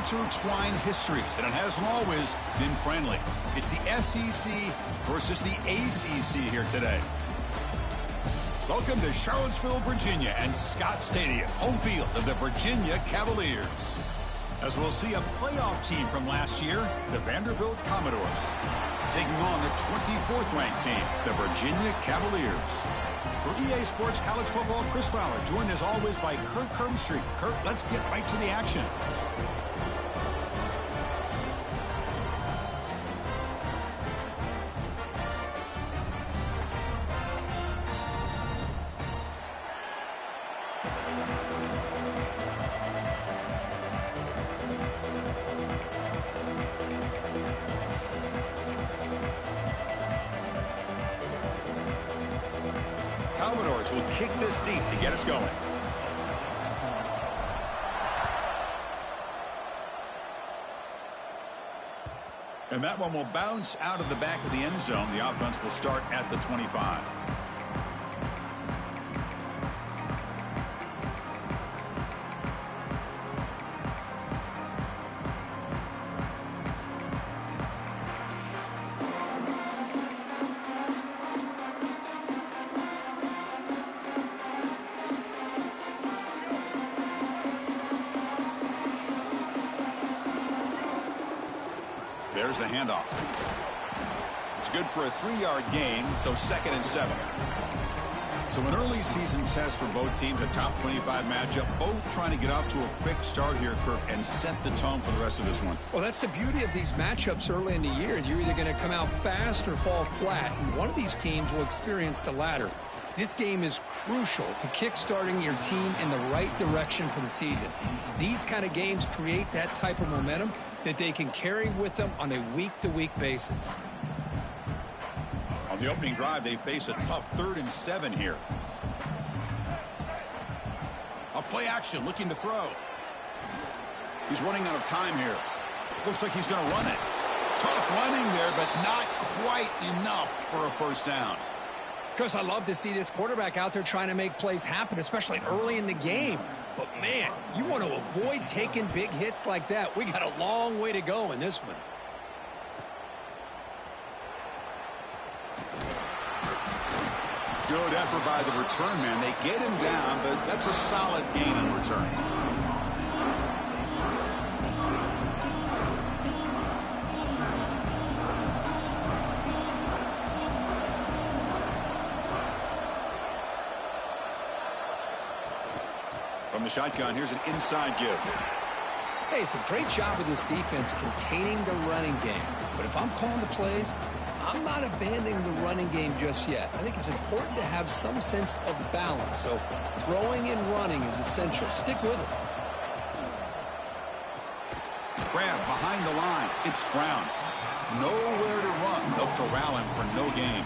intertwined histories, and it hasn't always been friendly. It's the SEC versus the ACC here today. Welcome to Charlottesville, Virginia, and Scott Stadium, home field of the Virginia Cavaliers. As we'll see a playoff team from last year, the Vanderbilt Commodores, taking on the 24th ranked team, the Virginia Cavaliers. For EA Sports College Football, Chris Fowler, joined as always by Kurt Kirkstreet. Kurt, let's get right to the action. Commodores will kick this deep to get us going. And that one will bounce out of the back of the end zone. The offense will start at the 25. There's the handoff. It's good for a 3-yard gain, so 2nd and 7. So an early season test for both teams, a top 25 matchup, both trying to get off to a quick start here, Kirk, and set the tone for the rest of this one. Well, that's the beauty of these matchups early in the year. You're either going to come out fast or fall flat, and one of these teams will experience the latter. This game is crucial to kick-starting your team in the right direction for the season. These kind of games create that type of momentum that they can carry with them on a week-to-week basis. On the opening drive, they face a tough 3rd and 7 here. A play action, looking to throw. He's running out of time here. Looks like he's going to run it. Tough running there, but not quite enough for a first down. Chris, I love to see this quarterback out there trying to make plays happen, especially early in the game. But, man, you want to avoid taking big hits like that. We got a long way to go in this one. Good effort by the return man. They get him down, but that's a solid gain in return. From the shotgun, here's an inside give. Hey, it's a great job of this defense containing the running game. But if I'm calling the plays, I'm not abandoning the running game just yet. I think it's important to have some sense of balance. So throwing and running is essential. Stick with it. Grab behind the line. It's Brown. Nowhere to run. They'll corral him for no gain.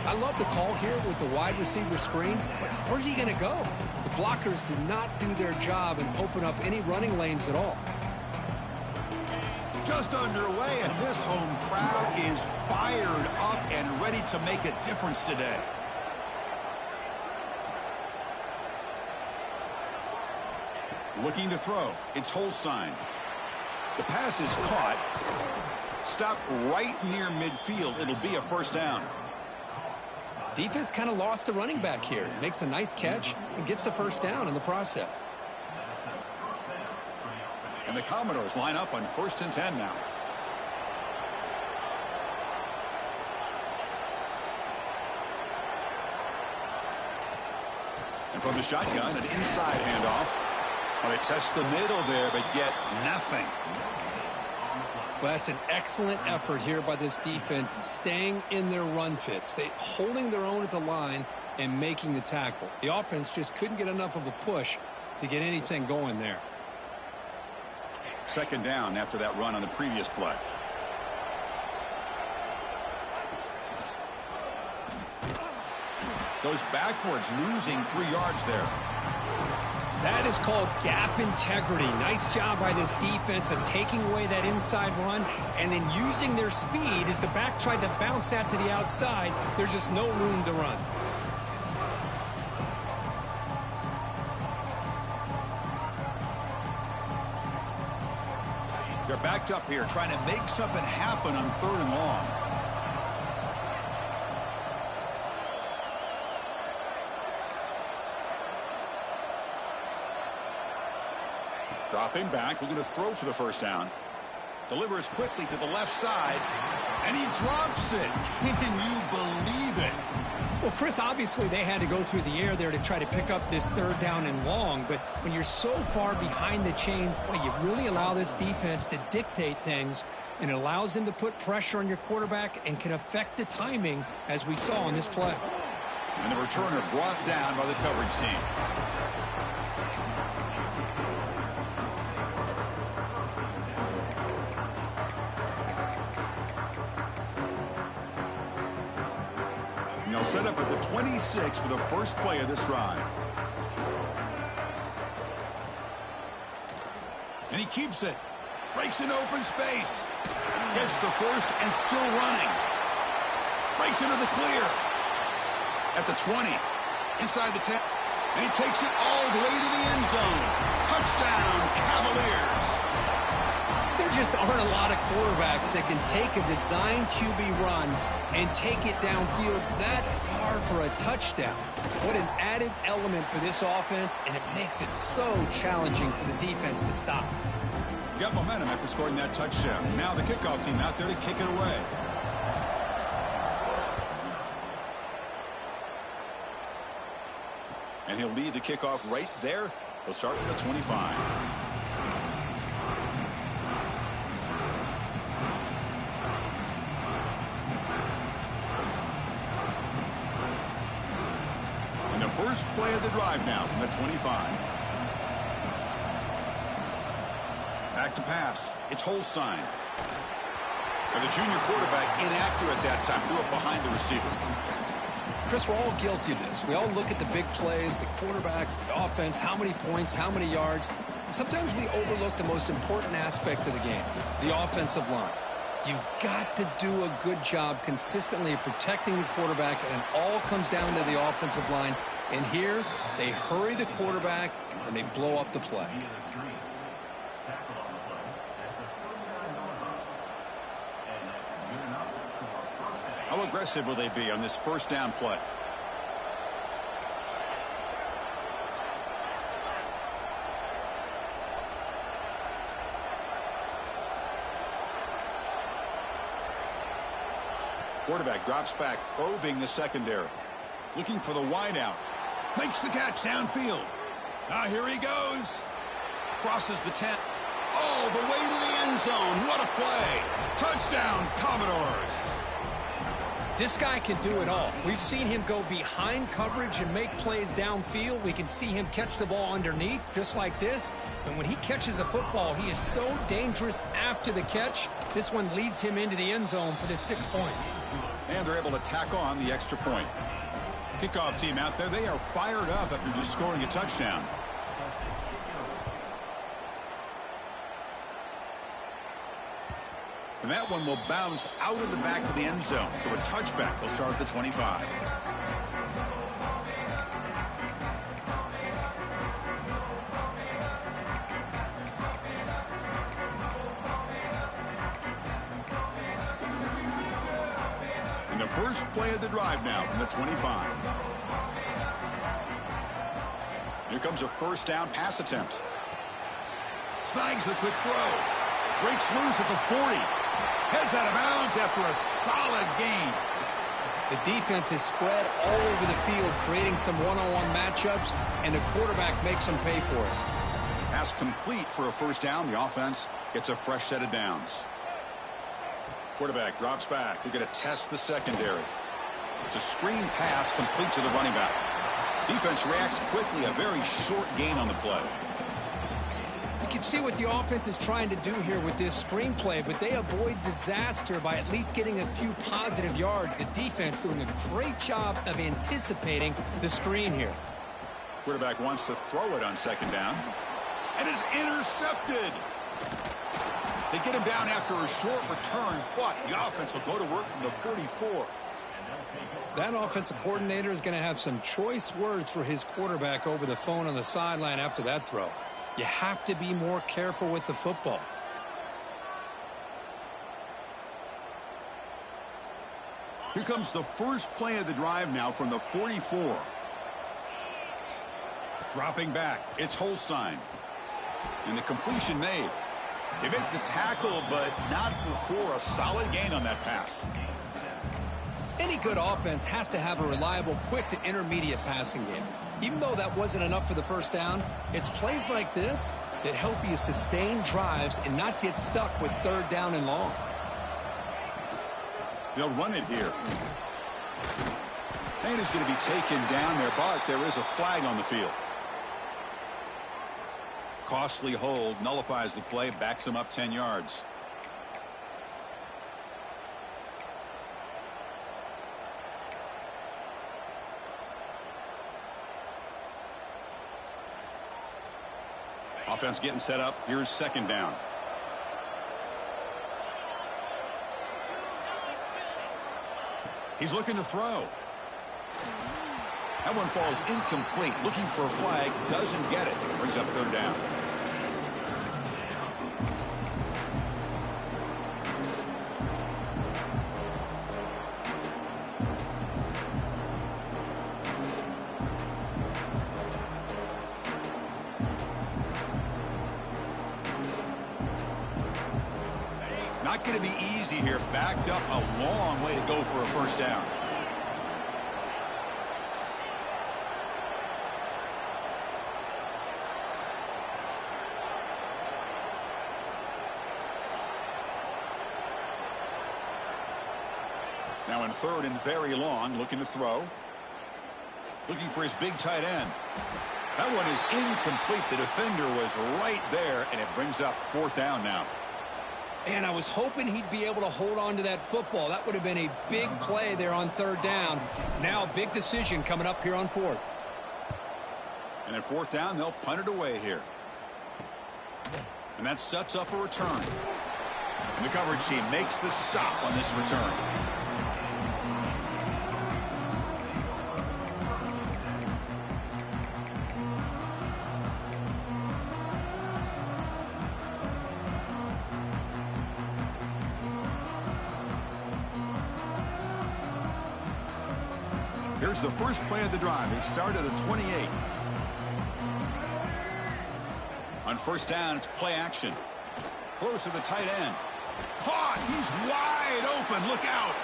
I love the call here with the wide receiver screen, but where's he going to go? The blockers do not do their job and open up any running lanes at all. Just underway, and this home crowd is fired up and ready to make a difference today. Looking to throw. It's Holstein. The pass is caught. Stopped right near midfield. It'll be a first down. Defense kind of lost the running back here. Makes a nice catch and gets the first down in the process. And the Commodores line up on 1st and 10 now. And from the shotgun, an inside handoff. Well, they test the middle there, but get nothing. Well, that's an excellent effort here by this defense, staying in their run fits. They holding their own at the line and making the tackle. The offense just couldn't get enough of a push to get anything going there. 2nd down after that run on the previous play. Goes backwards, losing 3 yards there. That is called gap integrity. Nice job by this defense of taking away that inside run and then using their speed as the back tried to bounce that to the outside. There's just no room to run. They're backed up here trying to make something happen on 3rd and long. Dropping back, looking to throw for the first down. Delivers quickly to the left side, and he drops it. Can you believe it? Well, Chris, obviously they had to go through the air there to try to pick up this 3rd down and long, but when you're so far behind the chains, boy, you really allow this defense to dictate things, and it allows them to put pressure on your quarterback and can affect the timing, as we saw on this play. And the returner brought down by the coverage team. And they'll set up at the 26 for the first play of this drive. And he keeps it. Breaks into open space. Gets the first and still running. Breaks into the clear. At the 20. Inside the 10. And he takes it all the way to the end zone. Touchdown, Cavaliers. There just aren't a lot of quarterbacks that can take a design QB run and take it downfield that far for a touchdown. What an added element for this offense, and it makes it so challenging for the defense to stop. Got momentum after scoring that touchdown. Now the kickoff team out there to kick it away. And he'll lead the kickoff right there. They'll start from the 25. And the first play of the drive now from the 25. Back to pass. It's Holstein. And the junior quarterback inaccurate that time. Threw it behind the receiver. Chris, we're all guilty of this. We all look at the big plays, the quarterbacks, the offense, how many points, how many yards. And sometimes we overlook the most important aspect of the game, the offensive line. You've got to do a good job consistently of protecting the quarterback, and it all comes down to the offensive line. And here, they hurry the quarterback, and they blow up the play. How aggressive will they be on this first down play? Quarterback drops back, probing the secondary. Looking for the wideout. Makes the catch downfield. Now here he goes. Crosses the 10. All the way to the end zone. What a play. Touchdown, Commodores. This guy can do it all. We've seen him go behind coverage and make plays downfield. We can see him catch the ball underneath, just like this. And when he catches a football, he is so dangerous after the catch. This one leads him into the end zone for the 6 points. And they're able to tack on the extra point. Kickoff team out there, they are fired up after just scoring a touchdown. And that one will bounce out of the back of the end zone. So a touchback. They'll start at the 25. And the first play of the drive now from the 25. Here comes a first down pass attempt. Snags the quick throw. Breaks loose at the 40. Heads out of bounds after a solid gain. The defense is spread all over the field, creating some one-on-one matchups, and the quarterback makes them pay for it. Pass complete for a first down. The offense gets a fresh set of downs. Quarterback drops back. We're going to test the secondary. It's a screen pass complete to the running back. Defense reacts quickly. A very short gain on the play. You can see what the offense is trying to do here with this screenplay, but they avoid disaster by at least getting a few positive yards. The defense doing a great job of anticipating the screen here. Quarterback wants to throw it on second down. And is intercepted. They get him down after a short return, but the offense will go to work from the 44. That offensive coordinator is going to have some choice words for his quarterback over the phone on the sideline after that throw. You have to be more careful with the football. Here comes the first play of the drive now from the 44. Dropping back, it's Holstein. And the completion made. They make the tackle, but not before a solid gain on that pass. Any good offense has to have a reliable, quick to intermediate passing game. Even though that wasn't enough for the first down, it's plays like this that help you sustain drives and not get stuck with third down and long. They'll run it here. And it's going to be taken down there, but there is a flag on the field. Costly hold, nullifies the play, backs him up 10 yards. Offense getting set up. Here's second down. He's looking to throw. That one falls incomplete. Looking for a flag. Doesn't get it. Brings up third down. Not going to be easy here. Backed up a long way to go for a first down. Now in third and very long, looking to throw. Looking for his big tight end. That one is incomplete. The defender was right there, and it brings up fourth down now. And I was hoping he'd be able to hold on to that football. That would have been a big play there on third down. Now a big decision coming up here on fourth. And at fourth down, they'll punt it away here. And that sets up a return. And the coverage team makes the stop on this return. Here's the first play of the drive. They start at the 28. On first down, it's play action. Close to the tight end. Caught. He's wide open. Look out.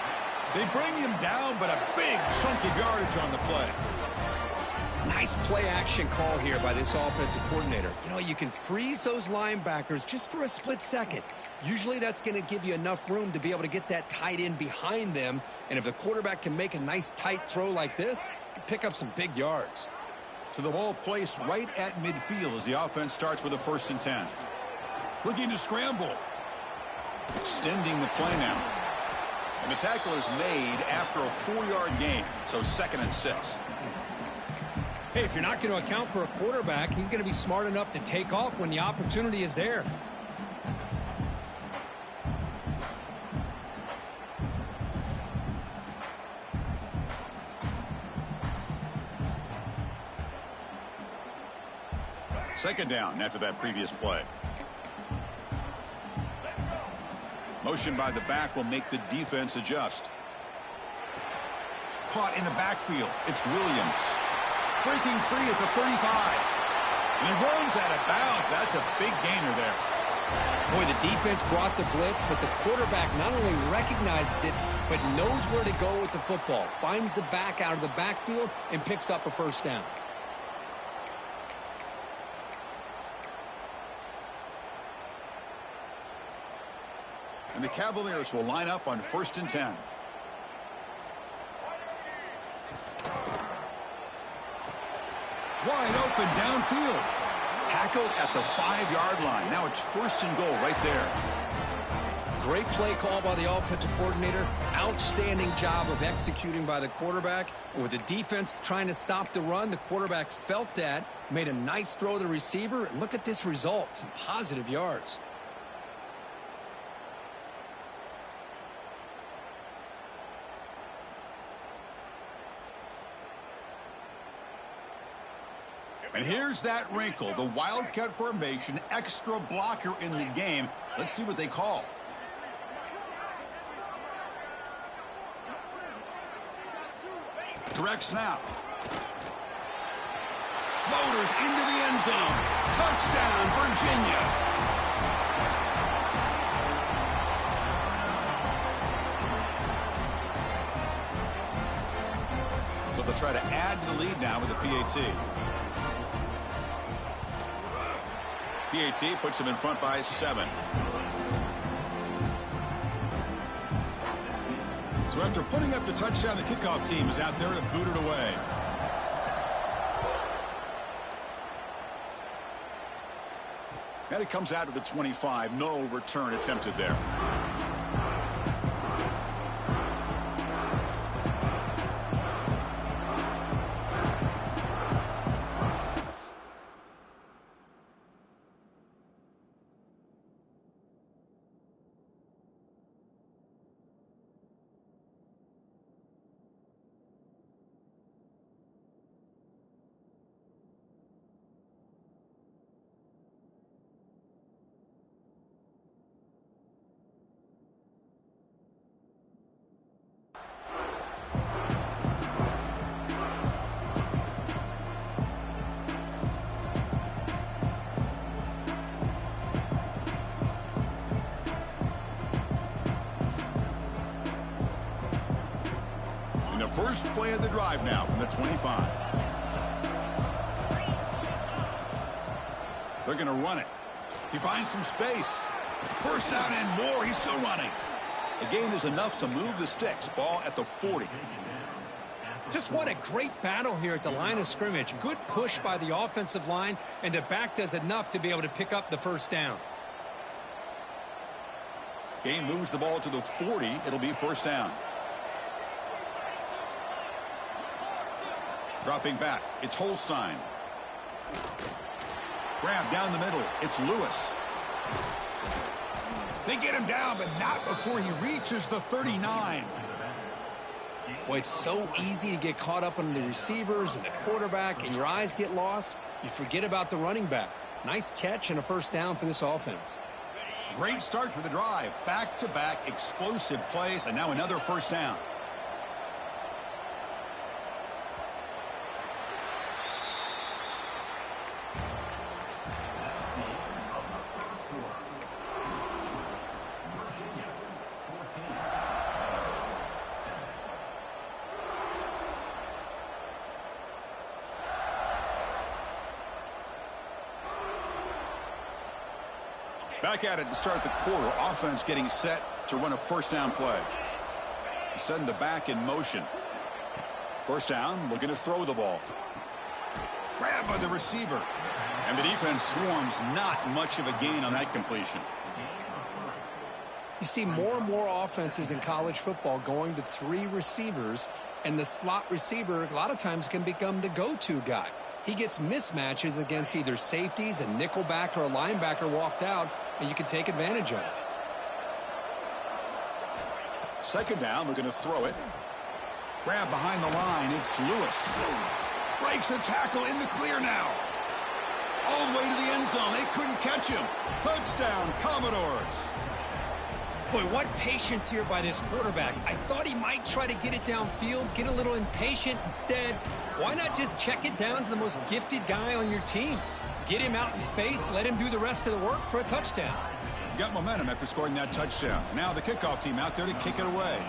They bring him down, but a big chunk of yardage on the play. Nice play action call here by this offensive coordinator. You know, you can freeze those linebackers just for a split second. Usually that's going to give you enough room to be able to get that tight end behind them. And if the quarterback can make a nice tight throw like this, pick up some big yards. So the ball placed right at midfield as the offense starts with a 1st and 10. Looking to scramble. Extending the play now. And the tackle is made after a 4-yard gain. So 2nd and 6. Hey, if you're not going to account for a quarterback, he's going to be smart enough to take off when the opportunity is there. Second down after that previous play. Motion by the back will make the defense adjust. Caught in the backfield. It's Williams. Breaking free at the 35. And he runs out of bounds. That's a big gainer there. Boy, the defense brought the blitz, but the quarterback not only recognizes it, but knows where to go with the football. Finds the back out of the backfield and picks up a first down. And the Cavaliers will line up on 1st and 10. Wide open downfield. Tackled at the 5-yard line. Now it's 1st and goal right there. Great play call by the offensive coordinator. Outstanding job of executing by the quarterback. With the defense trying to stop the run, the quarterback felt that, made a nice throw to the receiver. And look at this result, some positive yards. And here's that wrinkle, the Wildcat formation, extra blocker in the game. Let's see what they call. Direct snap. Motors into the end zone. Touchdown, Virginia. So they'll try to add to the lead now with the PAT. PAT puts them in front by 7. So after putting up the touchdown, the kickoff team is out there to boot it away. And it comes out to the 25. No return attempted there. First play of the drive now from the 25. They're going to run it. He finds some space. First down and more. He's still running. The gain is enough to move the sticks. Ball at the 40. Just what a great battle here at the line of scrimmage. Good push by the offensive line, and the back does enough to be able to pick up the first down. Gain moves the ball to the 40. It'll be first down. Dropping back, it's Holstein. Grab down the middle, it's Lewis. They get him down, but not before he reaches the 39. Boy, it's so easy to get caught up on the receivers and the quarterback, and your eyes get lost. You forget about the running back. Nice catch and a first down for this offense. Great start for the drive. Back-to-back explosive plays, and now another first down. Back at it to start the quarter. Offense getting set to run a first down play. Setting the back in motion. First down, looking to throw the ball. Grab by the receiver. And the defense swarms. Not much of a gain on that completion. You see more and more offenses in college football going to 3 receivers, and the slot receiver a lot of times can become the go-to guy. He gets mismatches against either safeties, a nickelback, or a linebacker walked out, and you can take advantage of it. Second down, we're going to throw it. Grab behind the line, it's Lewis. Breaks a tackle in the clear now. All the way to the end zone. They couldn't catch him. Touchdown, Commodores. Boy, what patience here by this quarterback. I thought he might try to get it downfield, get a little impatient. Instead, why not just check it down to the most gifted guy on your team? Get him out in space, let him do the rest of the work for a touchdown. Got momentum after scoring that touchdown. Now the kickoff team out there to kick it away.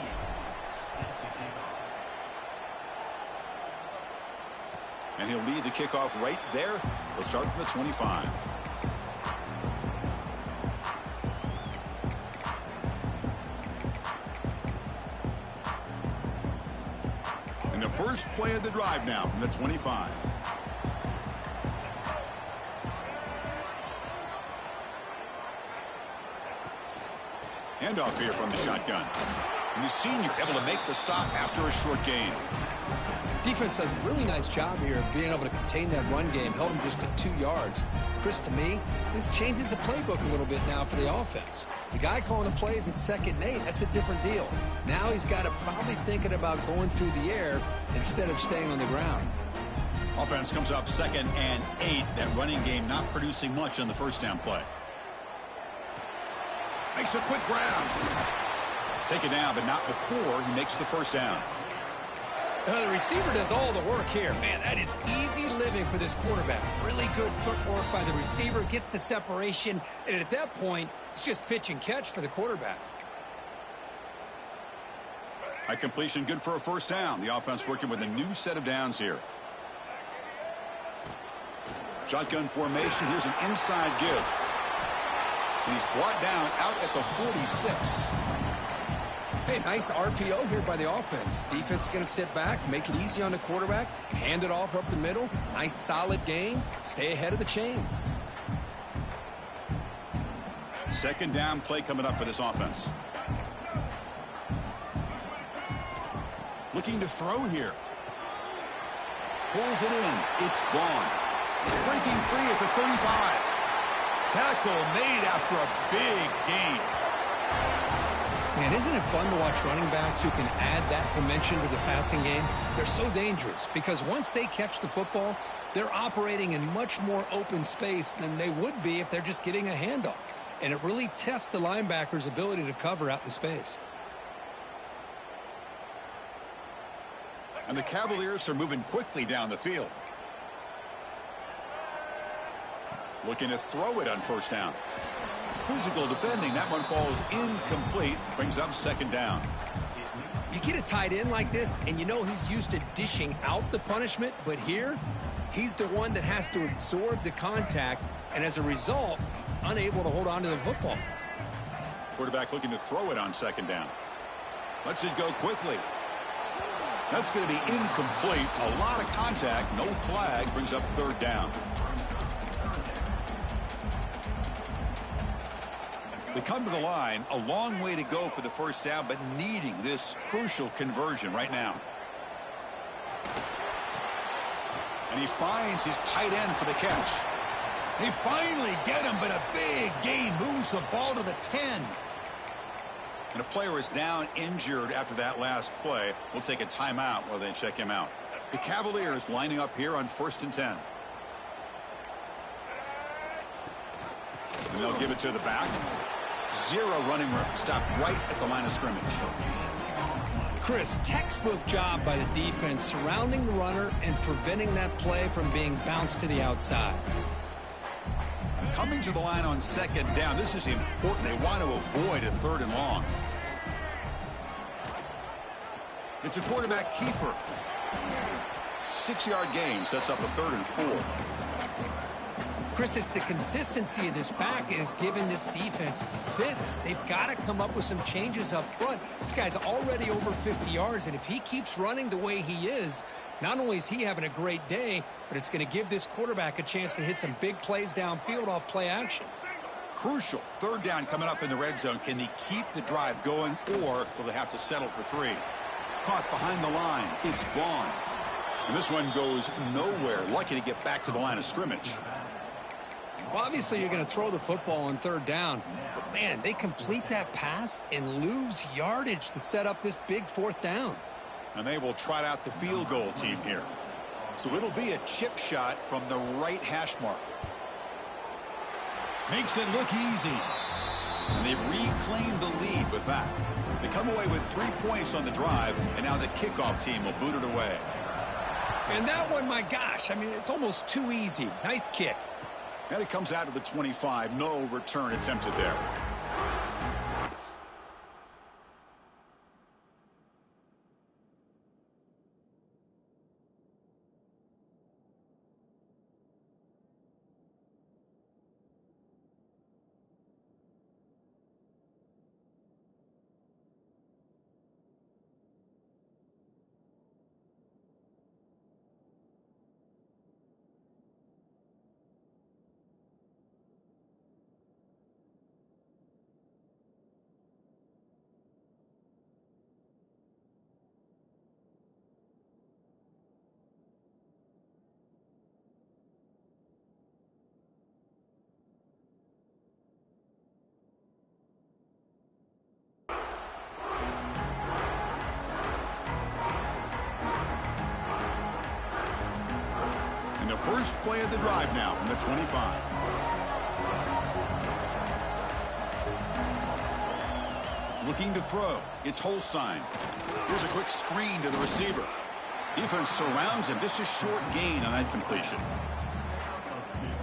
And he'll lead the kickoff right there. He'll start from the 25. And the first play of the drive now from the 25. Handoff here from the shotgun. And the senior able to make the stop after a short gain. Defense does a really nice job here of being able to contain that run game, held him just to 2 yards. Chris, to me, this changes the playbook a little bit now for the offense. The guy calling the plays at 2nd and 8, that's a different deal. Now he's got to probably thinking about going through the air instead of staying on the ground. Offense comes up 2nd and 8. That running game not producing much on the first down play. Makes a quick grab. Take it down, but not before he makes the first down. The receiver does all the work here. Man, that is easy living for this quarterback. Really good footwork by the receiver, gets the separation, and at that point, it's just pitch and catch for the quarterback. A completion good for a first down. The offense working with a new set of downs here. Shotgun formation. Here's an inside give. And he's brought down out at the 46. Hey, nice RPO here by the offense. Defense is going to sit back, make it easy on the quarterback, hand it off up the middle. Nice solid gain. Stay ahead of the chains. Second down play coming up for this offense. Looking to throw here. Pulls it in. It's gone. Breaking free at the 35. Tackle made after a big gain. Man, isn't it fun to watch running backs who can add that dimension to the passing game? They're so dangerous because once they catch the football, they're operating in much more open space than they would be if they're just getting a handoff. And it really tests the linebacker's ability to cover out in space. And the Cavaliers are moving quickly down the field. Looking to throw it on first down. Physical defending. That one falls incomplete. Brings up second down. You get a tight end like this, and you know he's used to dishing out the punishment, but here, he's the one that has to absorb the contact, and as a result, he's unable to hold on to the football. Quarterback looking to throw it on second down. Lets it go quickly. That's going to be incomplete. A lot of contact. No flag. Brings up third down. They come to the line. A long way to go for the first down, but needing this crucial conversion right now. And he finds his tight end for the catch. They finally get him, but a big gain moves the ball to the 10. And a player is down injured after that last play. We'll take a timeout while they check him out. The Cavaliers lining up here on 1st and 10. And they'll give it to the back. Zero running room. Stopped right at the line of scrimmage. Chris, textbook job by the defense surrounding the runner and preventing that play from being bounced to the outside. Coming to the line on second down. This is important. They want to avoid a third and long. It's a quarterback keeper. 6-yard gain sets up a 3rd and 4. Chris, it's the consistency of this back is giving this defense fits. They've got to come up with some changes up front. This guy's already over 50 yards, and if he keeps running the way he is, not only is he having a great day, but it's going to give this quarterback a chance to hit some big plays downfield off play action. Crucial. 3rd down coming up in the red zone. Can they keep the drive going, or will they have to settle for 3? Caught behind the line. It's gone. And this one goes nowhere. Lucky to get back to the line of scrimmage. Well, obviously you're going to throw the football on 3rd down. But, man, they complete that pass and lose yardage to set up this big 4th down. And they will trot out the field goal team here. So it'll be a chip shot from the right hash mark. Makes it look easy. And they've reclaimed the lead with that. They come away with 3 points on the drive, and now the kickoff team will boot it away. And that one, my gosh, I mean, it's almost too easy. Nice kick. And it comes out of the 25. No return attempted there. And the first play of the drive now from the 25. Looking to throw. It's Holstein. Here's a quick screen to the receiver. Defense surrounds him. Just a short gain on that completion.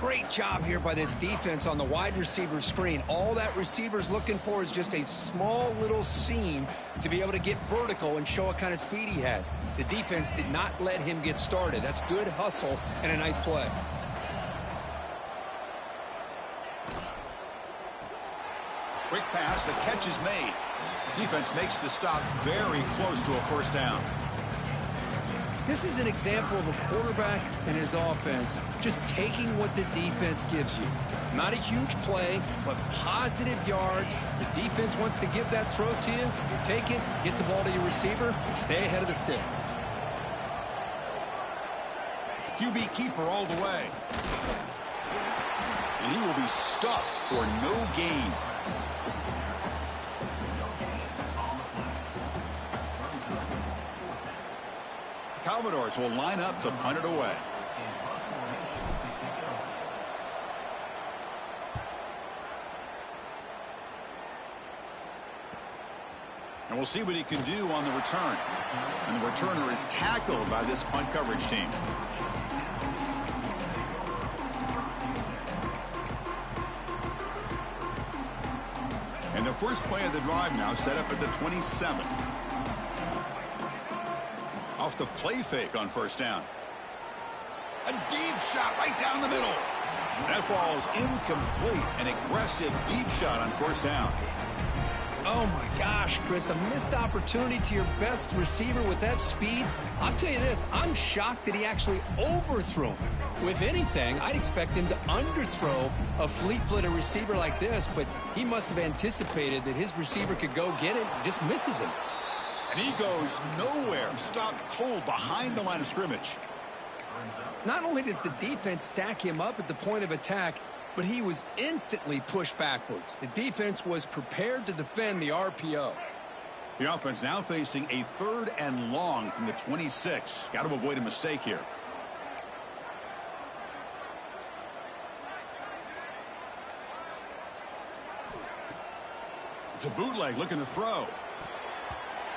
Great job here by this defense on the wide receiver screen. All that receiver's looking for is just a small little seam to be able to get vertical and show what kind of speed he has. The defense did not let him get started. That's good hustle and a nice play. Quick pass. The catch is made. Defense makes the stop very close to a first down. This is an example of a quarterback and his offense just taking what the defense gives you. Not a huge play, but positive yards. The defense wants to give that throw to you. You take it, get the ball to your receiver, stay ahead of the sticks. QB keeper all the way. And he will be stuffed for no gain. Commodores will line up to punt it away. And we'll see what he can do on the return. And the returner is tackled by this punt coverage team. And the first play of the drive now set up at the 27. Off the play fake on first down. A deep shot right down the middle. That falls incomplete. An aggressive deep shot on first down. Oh my gosh, Chris, a missed opportunity to your best receiver with that speed. I'll tell you this, I'm shocked that he actually overthrew him. If anything, I'd expect him to underthrow a fleet-footed receiver like this, but he must have anticipated that his receiver could go get it and just misses him. And he goes nowhere. Stopped cold behind the line of scrimmage. Not only does the defense stack him up at the point of attack, but he was instantly pushed backwards. The defense was prepared to defend the RPO. The offense now facing a 3rd and long from the 26. Got to avoid a mistake here. It's a bootleg looking to throw.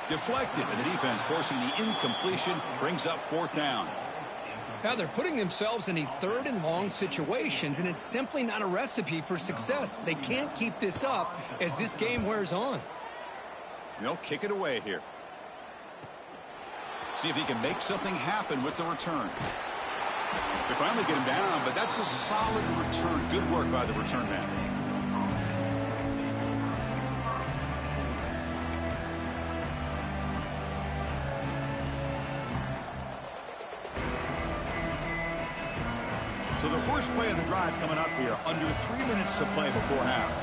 Deflected, and the defense forcing the incompletion, brings up 4th down. Now they're putting themselves in these 3rd and long situations, and it's simply not a recipe for success. They can't keep this up as this game wears on. They'll kick it away here. See if he can make something happen with the return. They finally get him down, but that's a solid return. Good work by the return man. So the first play of the drive coming up here, under 3 minutes to play before half.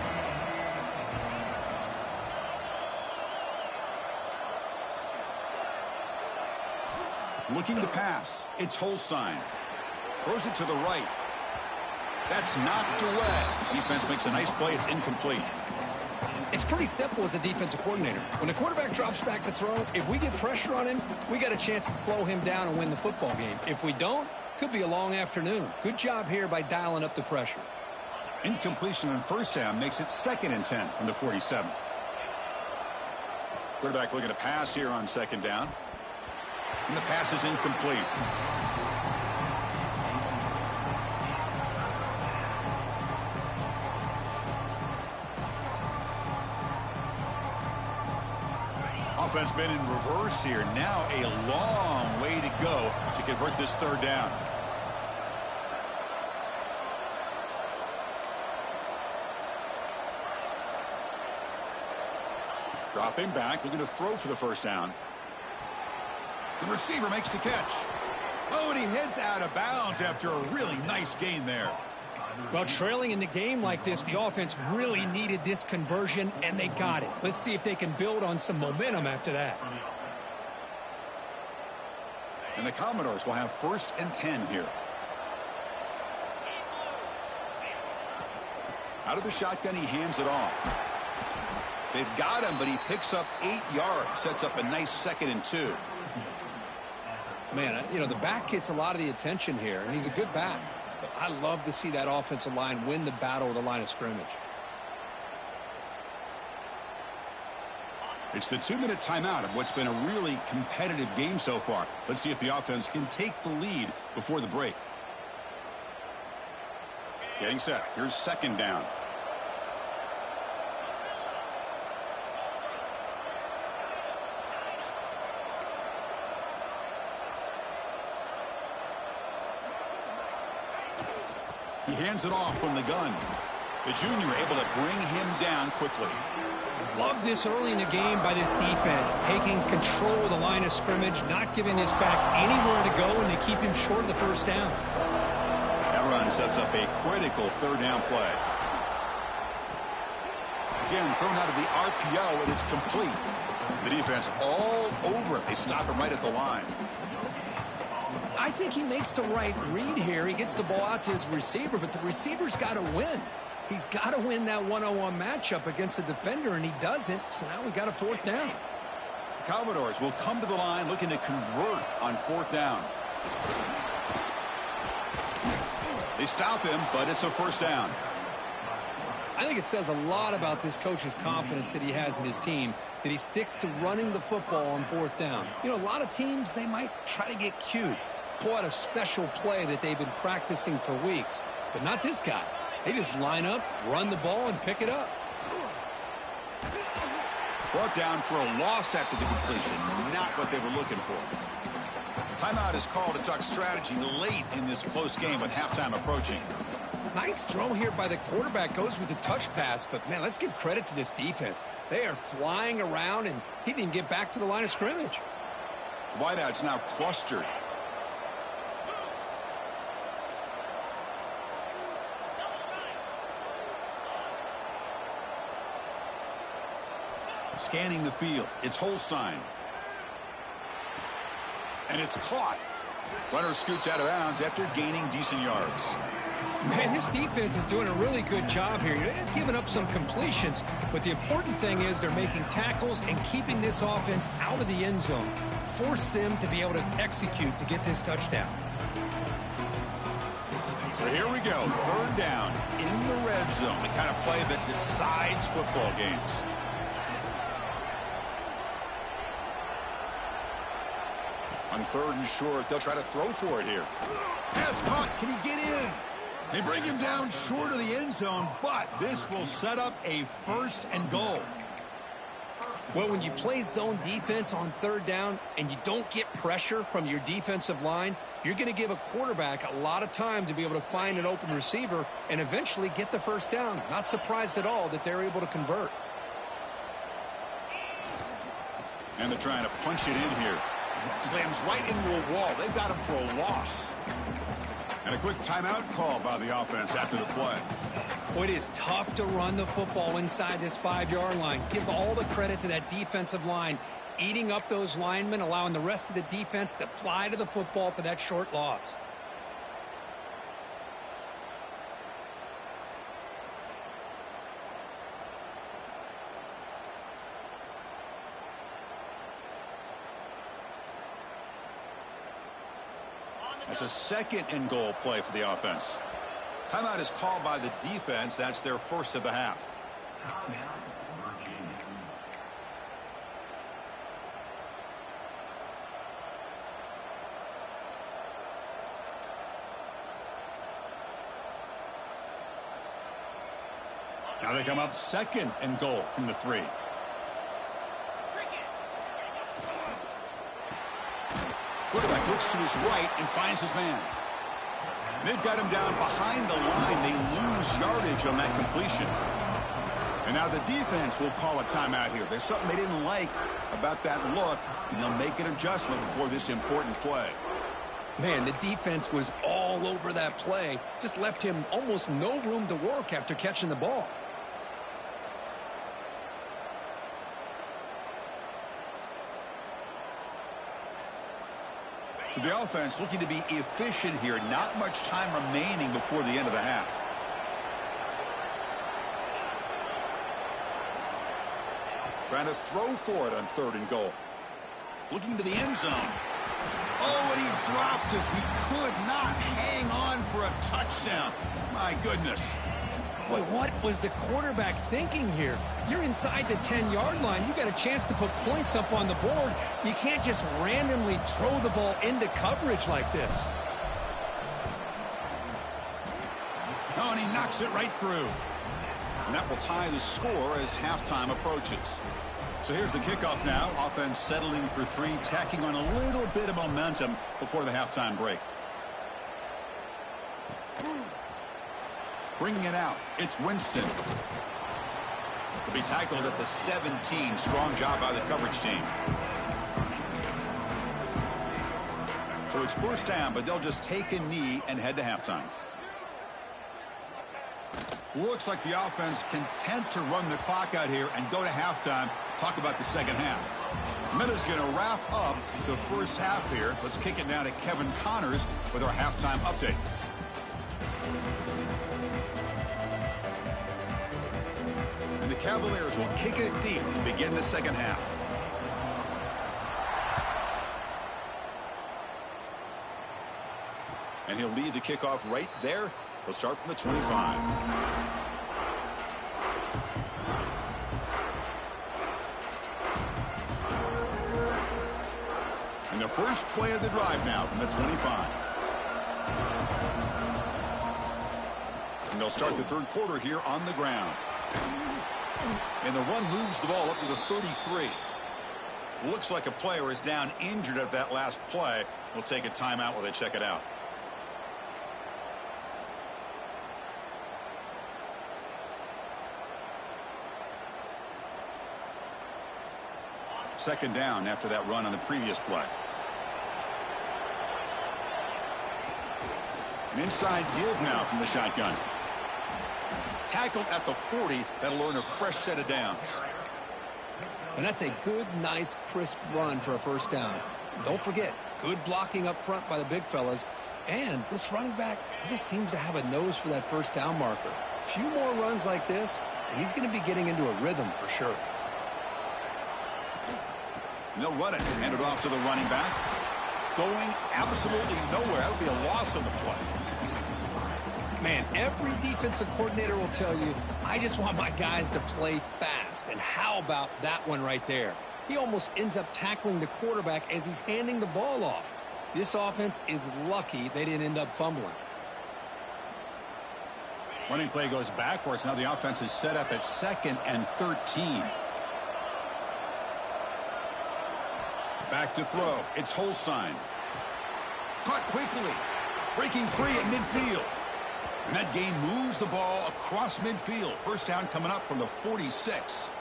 Looking to pass. It's Holstein. Throws it to the right. That's knocked away. Defense makes a nice play. It's incomplete. It's pretty simple as a defensive coordinator. When the quarterback drops back to throw, if we get pressure on him, we got a chance to slow him down and win the football game. If we don't, could be a long afternoon. Good job here by dialing up the pressure. Incompletion on first down makes it 2nd and 10 from the 47. Quarterback looking to pass here on 2nd down. And the pass is incomplete. Offense been in reverse here. Now a long way to go to convert this 3rd down. Dropping back, looking to throw for the first down. The receiver makes the catch. Oh, and he heads out of bounds after a really nice gain there. Well, trailing in the game like this, the offense really needed this conversion, and they got it. Let's see if they can build on some momentum after that. And the Commodores will have 1st and 10 here. Out of the shotgun, he hands it off. They've got him, but he picks up 8 yards, sets up a nice 2nd and 2. Man, you know, the back gets a lot of the attention here, and he's a good back. But I love to see that offensive line win the battle with the line of scrimmage. It's the 2-minute timeout of what's been a really competitive game so far. Let's see if the offense can take the lead before the break. Getting set. Here's second down. He hands it off from the gun. The junior able to bring him down quickly. Love this early in the game by this defense, taking control of the line of scrimmage, not giving this back anywhere to go, and they keep him short of the first down. That run sets up a critical third down play. Again, thrown out of the RPO, and it's complete. The defense all over it. They stop him right at the line. I think he makes the right read here. He gets the ball out to his receiver, but the receiver's got to win. He's got to win that one-on-one matchup against the defender, and he doesn't. So now we got a fourth down. The Commodores will come to the line looking to convert on fourth down. They stop him, but it's a first down. I think it says a lot about this coach's confidence that he has in his team, that he sticks to running the football on fourth down. You know, a lot of teams, they might try to get cute, pull out a special play that they've been practicing for weeks, but not this guy. They just line up, run the ball, and pick it up. Brought down for a loss after the completion. Not what they were looking for. Timeout is called to talk strategy late in this close game with halftime approaching. Nice throw here by the quarterback. Goes with the touch pass, but, man, let's give credit to this defense. They are flying around, and he didn't even get back to the line of scrimmage. Wideouts now clustered. Scanning the field. It's Holstein. And it's caught. Runner scoots out of bounds after gaining decent yards. Man, this defense is doing a really good job here. They're giving up some completions, but the important thing is they're making tackles and keeping this offense out of the end zone. Force them to be able to execute to get this touchdown. So here we go. Third down in the red zone. The kind of play that decides football games. On third and short, they'll try to throw for it here. Pass caught. Can he get in? They bring him down short of the end zone, but this will set up a first and goal. Well, when you play zone defense on third down and you don't get pressure from your defensive line, you're going to give a quarterback a lot of time to be able to find an open receiver and eventually get the first down. Not surprised at all that they're able to convert. And they're trying to punch it in here. Slams right into a wall. They've got him for a loss. And a quick timeout call by the offense after the play. Well, it is tough to run the football inside this 5-yard line. Give all the credit to that defensive line, eating up those linemen, allowing the rest of the defense to fly to the football for that short loss. It's a second and goal play for the offense. Timeout is called by the defense. That's their first of the half. Now they come up second and goal from the 3. Quarterback looks to his right and finds his man. And they've got him down behind the line. They lose yardage on that completion. And now the defense will call a timeout here. There's something they didn't like about that look, and they'll make an adjustment before this important play. Man, the defense was all over that play. Just left him almost no room to work after catching the ball. So the offense looking to be efficient here. Not much time remaining before the end of the half. Trying to throw for it on third and goal. Looking to the end zone. Oh, and he dropped it. He could not hang on for a touchdown. My goodness. Boy, what was the quarterback thinking here? You're inside the 10-yard line. You got a chance to put points up on the board. You can't just randomly throw the ball into coverage like this. Oh, and he knocks it right through. And that will tie the score as halftime approaches. So here's the kickoff now. Offense settling for 3, tacking on a little bit of momentum before the halftime break. Bringing it out, it's Winston. He'll be tackled at the 17. Strong job by the coverage team. So it's first down, but they'll just take a knee and head to halftime. Looks like the offense content to run the clock out here and go to halftime. Talk about the second half. Miller's going to wrap up the first half here. Let's kick it down to Kevin Connors with our halftime update. And the Cavaliers will kick it deep to begin the second half. And he'll lead the kickoff right there. He'll start from the 25. And the first play of the drive now from the 25. And they'll start the third quarter here on the ground. And the run moves the ball up to the 33. Looks like a player is down injured at that last play. We'll take a timeout while they check it out. Second down after that run on the previous play. An inside give now from the shotgun. Tackled at the 40. That'll earn a fresh set of downs. And that's a good, nice, crisp run for a first down. Don't forget, good blocking up front by the big fellas. And this running back, he just seems to have a nose for that first down marker. A few more runs like this, and he's going to be getting into a rhythm for sure. And they'll run it. Hand it off to the running back. Going absolutely nowhere. That'll be a loss on the play. Man, every defensive coordinator will tell you, I just want my guys to play fast. And how about that one right there? He almost ends up tackling the quarterback as he's handing the ball off. This offense is lucky they didn't end up fumbling. Running play goes backwards. Now the offense is set up at 2nd and 13. Back to throw. It's Holstein. Caught quickly. Breaking free at midfield. And that gain moves the ball across midfield. First down coming up from the 46.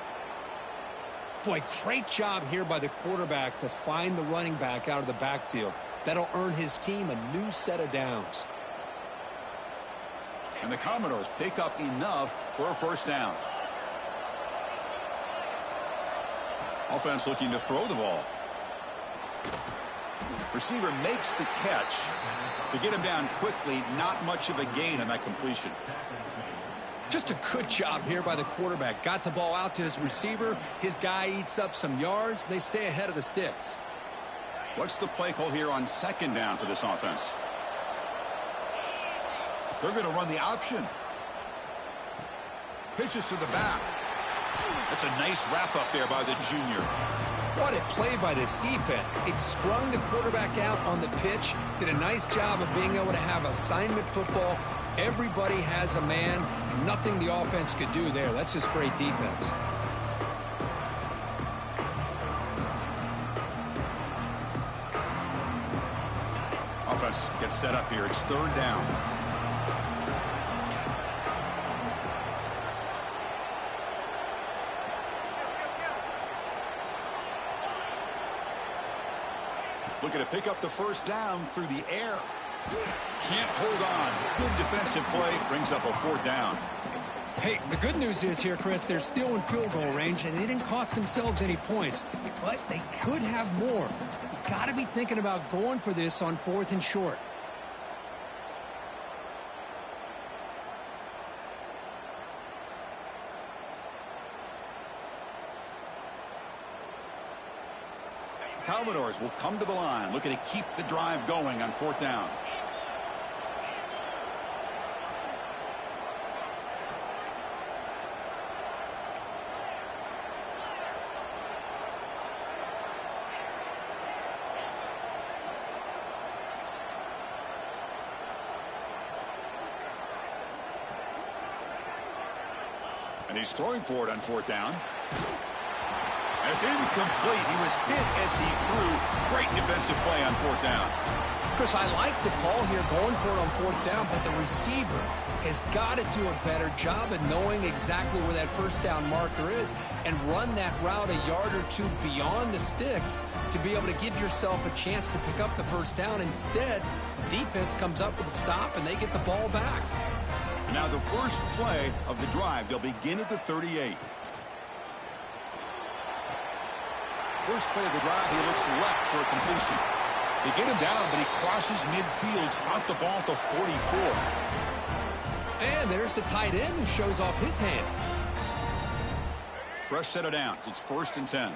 Boy, great job here by the quarterback to find the running back out of the backfield. That'll earn his team a new set of downs. And the Commodores pick up enough for a first down. Offense looking to throw the ball. Receiver makes the catch to get him down quickly. Not much of a gain on that completion. Just a good job here by the quarterback. Got the ball out to his receiver. His guy eats up some yards. They stay ahead of the sticks. What's the play call here on second down for this offense? They're going to run the option. Pitches to the back. That's a nice wrap up there by the junior. What a play by this defense. It strung the quarterback out on the pitch. Did a nice job of being able to have assignment football. Everybody has a man. Nothing the offense could do there. That's just great defense. Offense gets set up here. It's third down. Looking to pick up the first down through the air. Can't hold on. Good defensive play. Brings up a fourth down. Hey, the good news is here, Chris, they're still in field goal range, and they didn't cost themselves any points. But they could have more. You got to be thinking about going for this on 4th and short. Commodores will come to the line, looking to keep the drive going on 4th down. And he's throwing for it on fourth down. That's incomplete. He was hit as he threw. Great defensive play on fourth down. Chris, I like the call here going for it on fourth down, but the receiver has got to do a better job of knowing exactly where that first down marker is and run that route a yard or two beyond the sticks to be able to give yourself a chance to pick up the first down. Instead, the defense comes up with a stop and they get the ball back. Now the first play of the drive, they'll begin at the 38. First play of the drive, he looks left for a completion. They get him down, but he crosses midfield, stopped the ball at the 44. And there's the tight end who shows off his hands. Fresh set of downs. It's 1st and 10.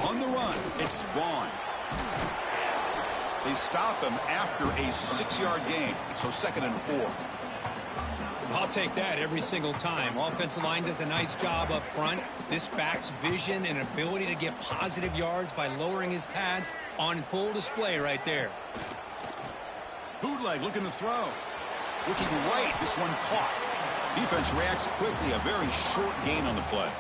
On the run, it's Vaughn. They stop him after a 6-yard gain, so 2nd and 4. I'll take that every single time. Offensive line does a nice job up front. This back's vision and ability to get positive yards by lowering his pads on full display right there. Bootleg looking to throw. Looking right, this one caught. Defense reacts quickly, a very short gain on the play.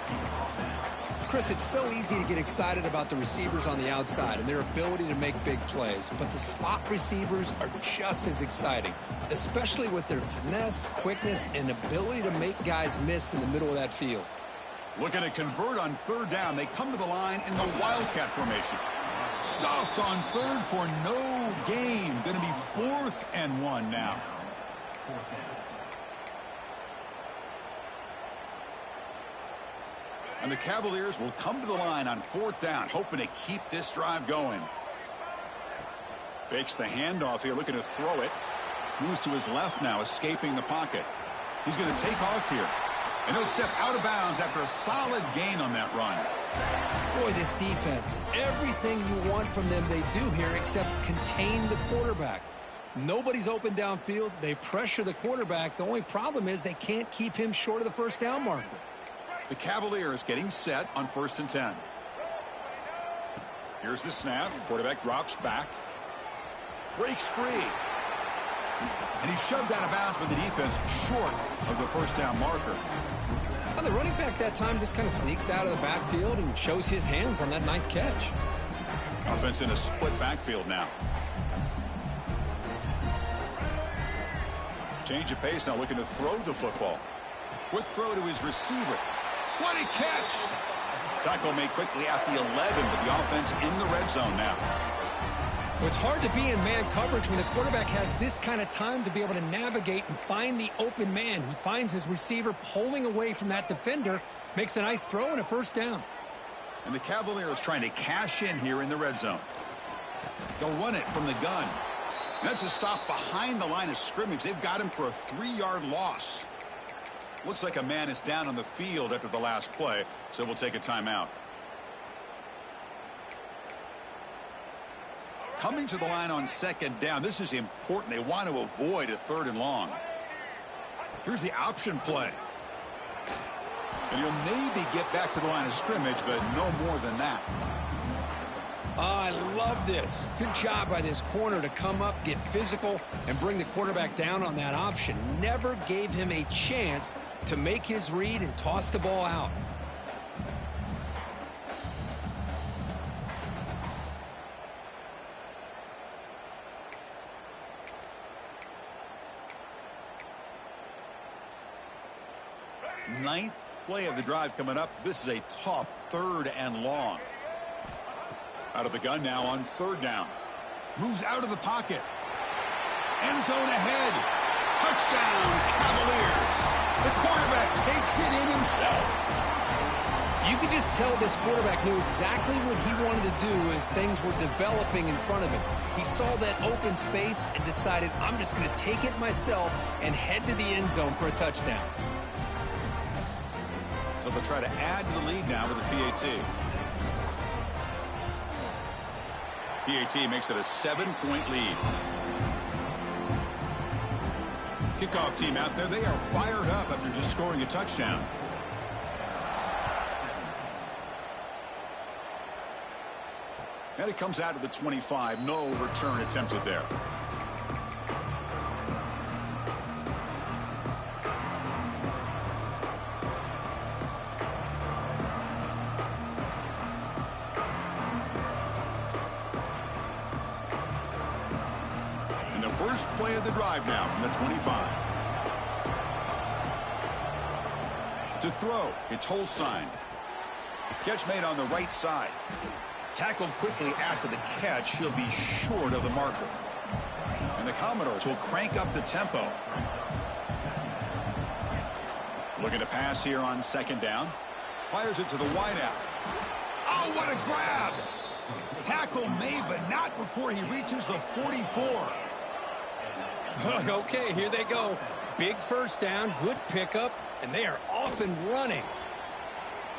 Chris, it's so easy to get excited about the receivers on the outside and their ability to make big plays, but the slot receivers are just as exciting, especially with their finesse, quickness, and ability to make guys miss in the middle of that field. Looking to convert on 3rd down. They come to the line in the Wildcat formation. Stuffed on 3rd for no gain. Going to be 4th and 1 now. And the Cavaliers will come to the line on 4th down, hoping to keep this drive going. Fakes the handoff here, looking to throw it. Moves to his left now, escaping the pocket. He's going to take off here. And he'll step out of bounds after a solid gain on that run. Boy, this defense, everything you want from them they do here except contain the quarterback. Nobody's open downfield. They pressure the quarterback. The only problem is they can't keep him short of the first down marker. The Cavaliers getting set on 1st and 10. Here's the snap. Quarterback drops back. Breaks free. And he's shoved out of bounds by the defense short of the first down marker. Well, the running back that time just kind of sneaks out of the backfield and shows his hands on that nice catch. Offense in a split backfield now. Change of pace now, looking to throw the football. Quick throw to his receiver. What a catch! Tackle made quickly at the 11, but the offense in the red zone now. Well, it's hard to be in man coverage when the quarterback has this kind of time to be able to navigate and find the open man. He finds his receiver pulling away from that defender, makes a nice throw and a first down. And the Cavaliers trying to cash in here in the red zone. They'll run it from the gun. That's a stop behind the line of scrimmage. They've got him for a 3-yard loss. Looks like a man is down on the field after the last play, so we'll take a timeout. Coming to the line on 2nd down. This is important. They want to avoid a 3rd and long. Here's the option play. And he'll maybe get back to the line of scrimmage, but no more than that. I love this. Good job by this corner to come up, get physical, and bring the quarterback down on that option. Never gave him a chance to make his read and toss the ball out. Ninth play of the drive coming up. This is a tough 3rd and long. Out of the gun now on 3rd down. Moves out of the pocket. End zone ahead. Touchdown, Cavaliers. The quarterback takes it in himself. You could just tell this quarterback knew exactly what he wanted to do as things were developing in front of him. He saw that open space and decided, I'm just going to take it myself and head to the end zone for a touchdown. So they'll try to add to the lead now with a PAT. PAT makes it a 7-point lead. Kickoff team out there. They are fired up after just scoring a touchdown. And it comes out of the 25. No return attempted there. first play of the drive now from the 25. To throw, it's Holstein. Catch made on the right side. Tackled quickly after the catch. He'll be short of the marker. And the Commodores will crank up the tempo. Looking to pass here on second down. Fires it to the wideout. Oh, what a grab! Tackle made, but not before he reaches the 44. Okay, here they go. Big first down, good pickup, and they are off and running.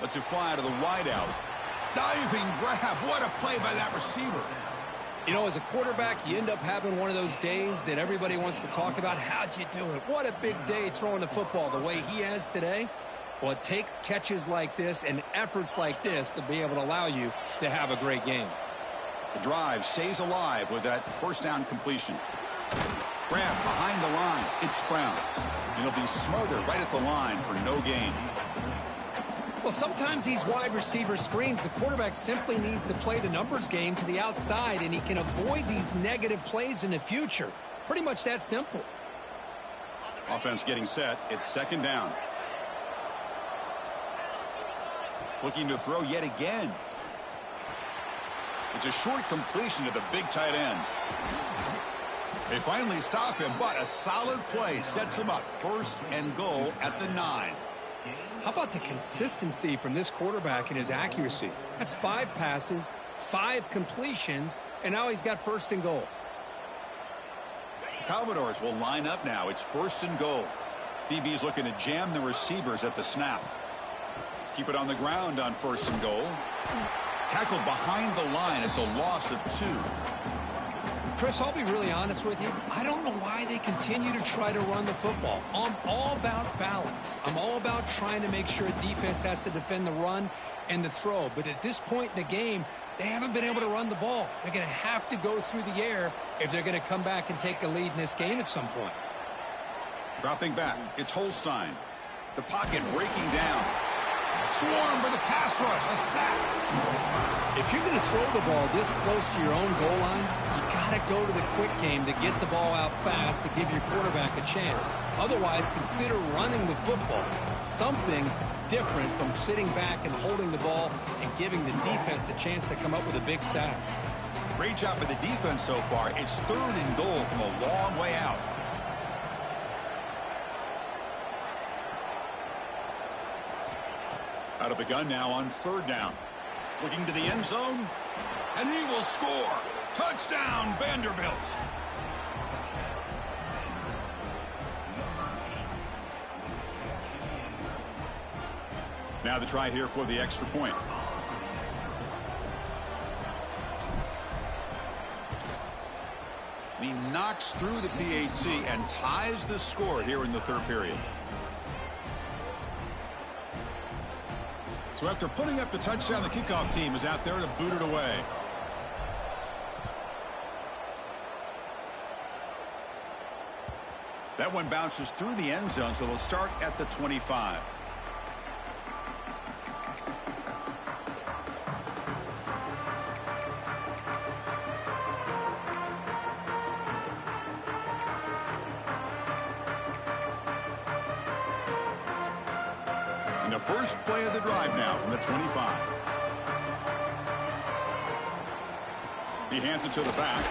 Lets it fly to the wideout. Diving grab. What a play by that receiver. You know, as a quarterback, you end up having one of those days that everybody wants to talk about. How'd you do it? What a big day throwing the football the way he has today. Well, it takes catches like this and efforts like this to be able to allow you to have a great game. The drive stays alive with that first down completion. Grab behind the line. It's Brown. And he'll be smothered right at the line for no gain. Well, sometimes these wide receiver screens, the quarterback simply needs to play the numbers game to the outside, and he can avoid these negative plays in the future. Pretty much that simple. Offense getting set. It's second down. Looking to throw yet again. It's a short completion to the big tight end. They finally stop him, but a solid play sets him up. First and goal at the 9. How about the consistency from this quarterback and his accuracy? That's 5 passes, 5 completions, and now he's got first and goal. The Commodores will line up now. It's first and goal. DB's looking to jam the receivers at the snap. Keep it on the ground on first and goal. Tackled behind the line. It's a loss of 2. Chris, I'll be really honest with you. I don't know why they continue to try to run the football. I'm all about balance. I'm all about trying to make sure defense has to defend the run and the throw. But at this point in the game, they haven't been able to run the ball. They're going to have to go through the air if they're going to come back and take a lead in this game at some point. Dropping back, it's Holstein. The pocket breaking down. Swarm for the pass rush. A sack. If you're going to throw the ball this close to your own goal line, you got to go to the quick game to get the ball out fast to give your quarterback a chance. Otherwise, consider running the football. Something different from sitting back and holding the ball and giving the defense a chance to come up with a big sack. Great job by the defense so far. It's third and goal from a long way out. Out of the gun now on third down. Looking to the end zone. And he will score. Touchdown, Vanderbilt. Now the try here for the extra point. He knocks through the PAT and ties the score here in the third period. So after putting up the touchdown, the kickoff team is out there to boot it away. That one bounces through the end zone, so they'll start at the 25. The first play of the drive now from the 25. He hands it to the back.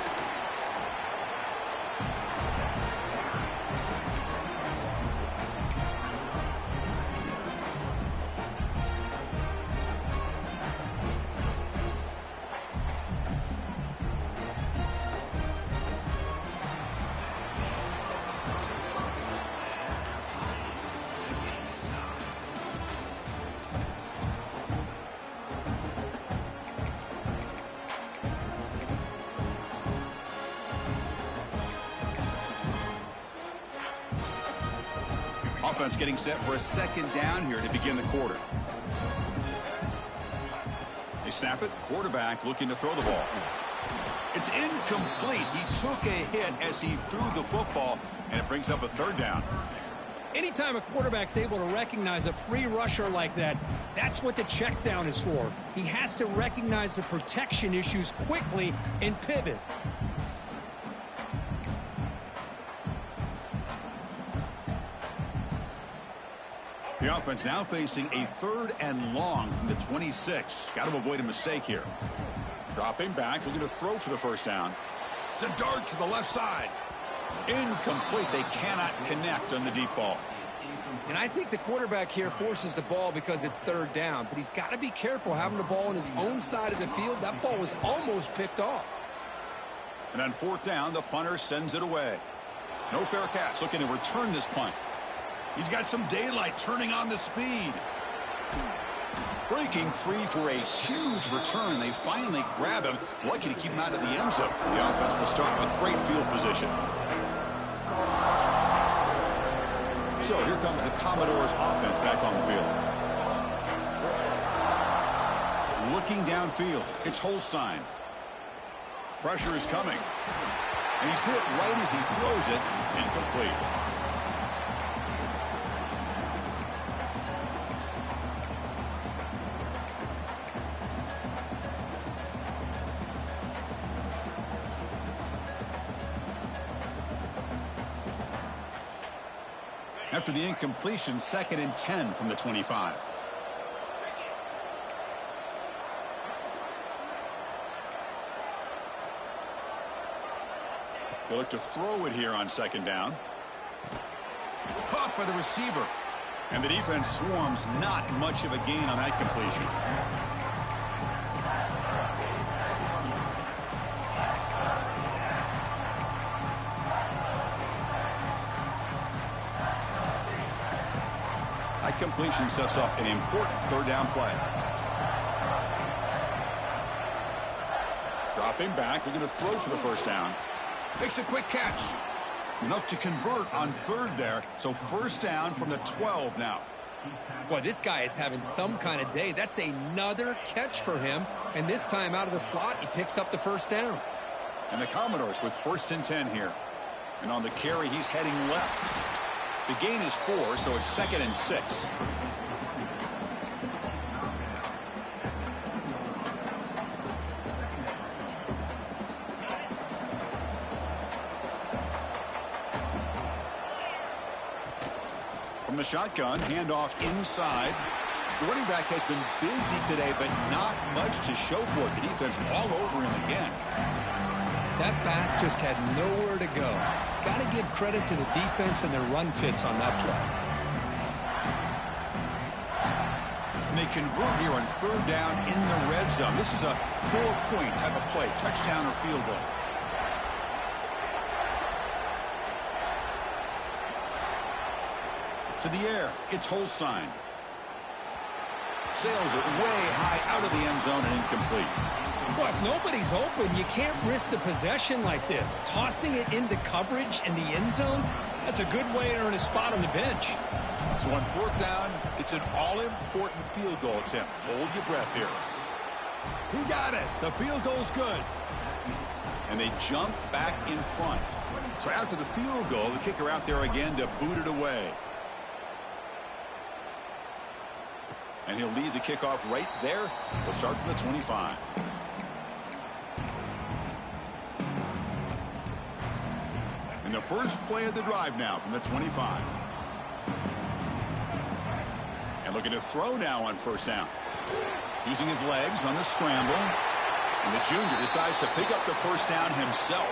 Offense getting set for a second down here to begin the quarter. They snap it. Quarterback looking to throw the ball. It's incomplete. He took a hit as he threw the football, and it brings up a third down. Anytime a quarterback's able to recognize a free rusher like that, that's what the check down is for. He has to recognize the protection issues quickly and pivot. The offense now facing a 3rd and long from the 26. Got to avoid a mistake here. Dropping back, looking to throw for the first down. To dart to the left side. Incomplete. They cannot connect on the deep ball. And I think the quarterback here forces the ball because it's 3rd down. But he's got to be careful having the ball on his own side of the field. That ball was almost picked off. And on 4th down, the punter sends it away. No fair catch. Looking to return this punt. He's got some daylight, turning on the speed. Breaking free for a huge return. They finally grab him. Lucky to keep him out of the end zone. The offense will start with great field position. So here comes the Commodores offense back on the field. Looking downfield, it's Holstein. Pressure is coming. And he's hit right as he throws it. Incomplete. After the incompletion, 2nd and 10 from the 25. They look to throw it here on 2nd down. Caught by the receiver. And the defense swarms. Not much of a gain on that completion. That completion sets up an important 3rd down play. Dropping back, looking to throw for the first down. Makes a quick catch. Enough to convert on 3rd there. So 1st down from the 12 now. Boy, this guy is having some kind of day. That's another catch for him. And this time out of the slot, he picks up the 1st down. And the Commodores with 1st and 10 here. And on the carry, he's heading left. The gain is 4, so it's 2nd and 6. From the shotgun, handoff inside. The running back has been busy today, but not much to show for it. The defense all over him again. That back just had nowhere to go. Got to give credit to the defense and their run fits on that play. And they convert here on 3rd down in the red zone. This is a 4-point type of play, touchdown or field goal. To the air, it's Holstein. Sails it way high out of the end zone and incomplete. Well, if nobody's open, you can't risk the possession like this. Tossing it into coverage in the end zone, that's a good way to earn a spot on the bench. So on 4th down, it's an all-important field goal attempt. Hold your breath here. He got it. The field goal's good. And they jump back in front. So after the field goal, the kicker out there again to boot it away. And he'll lead the kickoff right there. They'll start from the 25. And the first play of the drive now from the 25. And looking to throw now on 1st down. Using his legs on the scramble. And the junior decides to pick up the 1st down himself.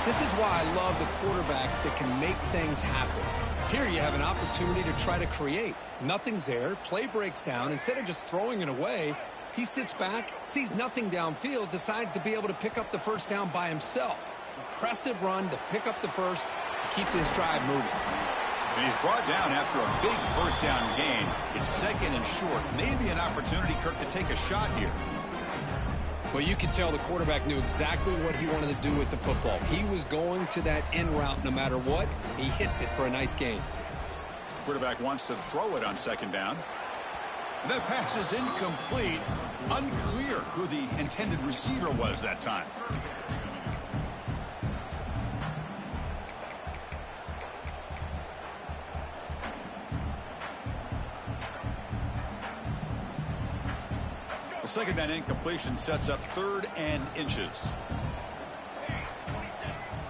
This is why I love the quarterbacks that can make things happen. Here you have an opportunity to try to create. Nothing's there. Play breaks down. Instead of just throwing it away, he sits back, sees nothing downfield, decides to be able to pick up the 1st down by himself. Impressive run to pick up the 1st, keep this drive moving. And he's brought down after a big 1st down gain. It's 2nd and short. Maybe an opportunity, Kirk, to take a shot here. Well, you can tell the quarterback knew exactly what he wanted to do with the football. He was going to that in route no matter what. He hits it for a nice gain. Quarterback wants to throw it on 2nd down. And that pass is incomplete. Unclear who the intended receiver was that time. The 2nd down incompletion sets up 3rd and inches.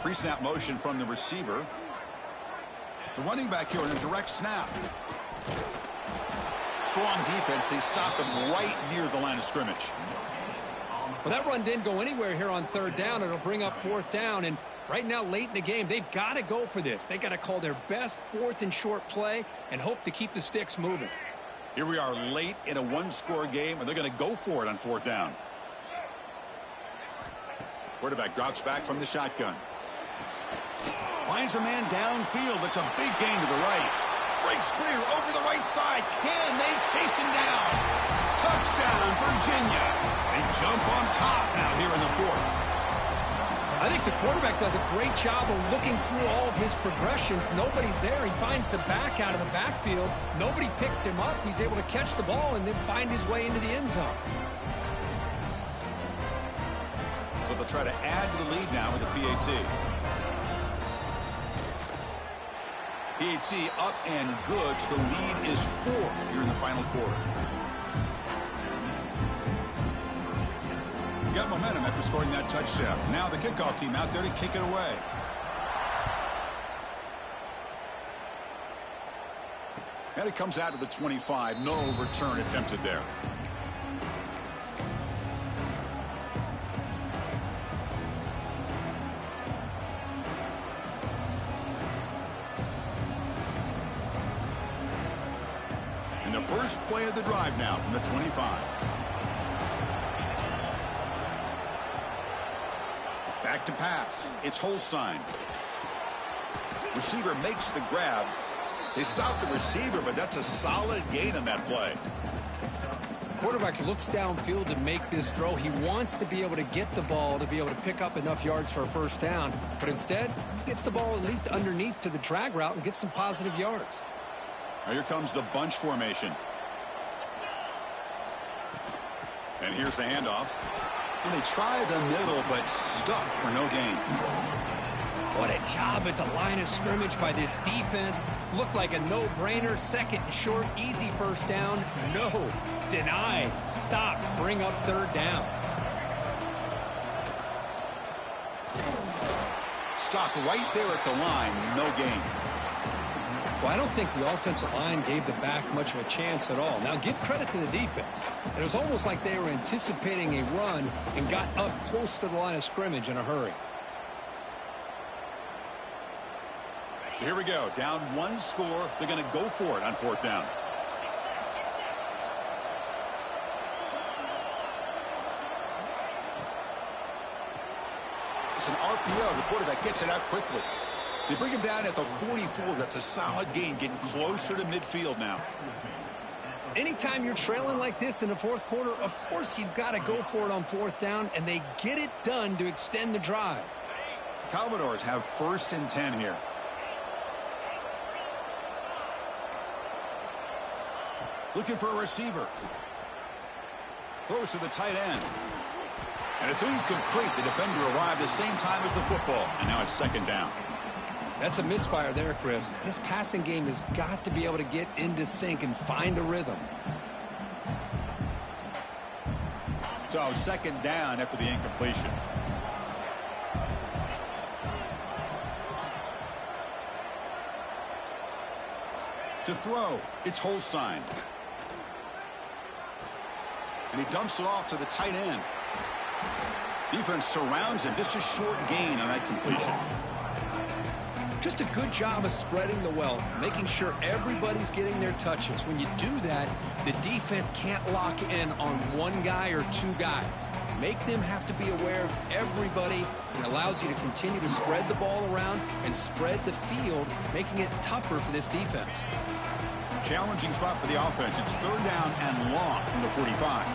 Pre-snap motion from the receiver. The running back here in a direct snap. Strong defense. They stop him right near the line of scrimmage. Well, that run didn't go anywhere here on third down. It'll bring up fourth down. And right now, late in the game, they've got to go for this. They got to call their best fourth and short play and hope to keep the sticks moving. Here we are late in a one-score game, and they're going to go for it on fourth down. Quarterback drops back from the shotgun. Finds a man downfield. It's a big gain to the right. Breaks clear over the right side. Can they chase him down? Touchdown, Virginia. They jump on top now here in the fourth. I think the quarterback does a great job of looking through all of his progressions. Nobody's there. He finds the back out of the backfield. Nobody picks him up. He's able to catch the ball and then find his way into the end zone. So they'll try to add to the lead now with the PAT. PAT up and good. The lead is 4 here in the final quarter. Got momentum after scoring that touchdown. Now the kickoff team out there to kick it away. And it comes out to the 25. No return attempted there. And the first play of the drive now from the 25. Back to pass. It's Holstein. Receiver makes the grab. They stop the receiver, but that's a solid gain on that play. Quarterback looks downfield to make this throw. He wants to be able to get the ball to be able to pick up enough yards for a first down. But instead, he gets the ball at least underneath to the drag route and gets some positive yards. Now here comes the bunch formation. And here's the handoff. And they try the middle, but stuck for no gain. What a job at the line of scrimmage by this defense. Looked like a no-brainer. Second and short, easy first down. No, denied, stopped, bring up third down. Stopped right there at the line, no gain. Well, I don't think the offensive line gave the back much of a chance at all. Now, give credit to the defense. It was almost like they were anticipating a run and got up close to the line of scrimmage in a hurry. So here we go. Down one score. They're going to go for it on fourth down. It's an RPO. The quarterback gets it out quickly. They bring him down at the 44. That's a solid gain, getting closer to midfield now. Anytime you're trailing like this in the fourth quarter, of course you've got to go for it on fourth down, and they get it done to extend the drive. The Commodores have first and 10 here. Looking for a receiver. Throws to the tight end. And it's incomplete. The defender arrived the same time as the football, and now it's second down. That's a misfire there, Chris. This passing game has got to be able to get into sync and find a rhythm. So second down after the incompletion. To throw, it's Holstein. And he dumps it off to the tight end. Defense surrounds him. Just a short gain on that completion. Just a good job of spreading the wealth, making sure everybody's getting their touches. When you do that, the defense can't lock in on one guy or two guys. Make them have to be aware of everybody, and allows you to continue to spread the ball around and spread the field, making it tougher for this defense. Challenging spot for the offense. It's third down and long from the 45.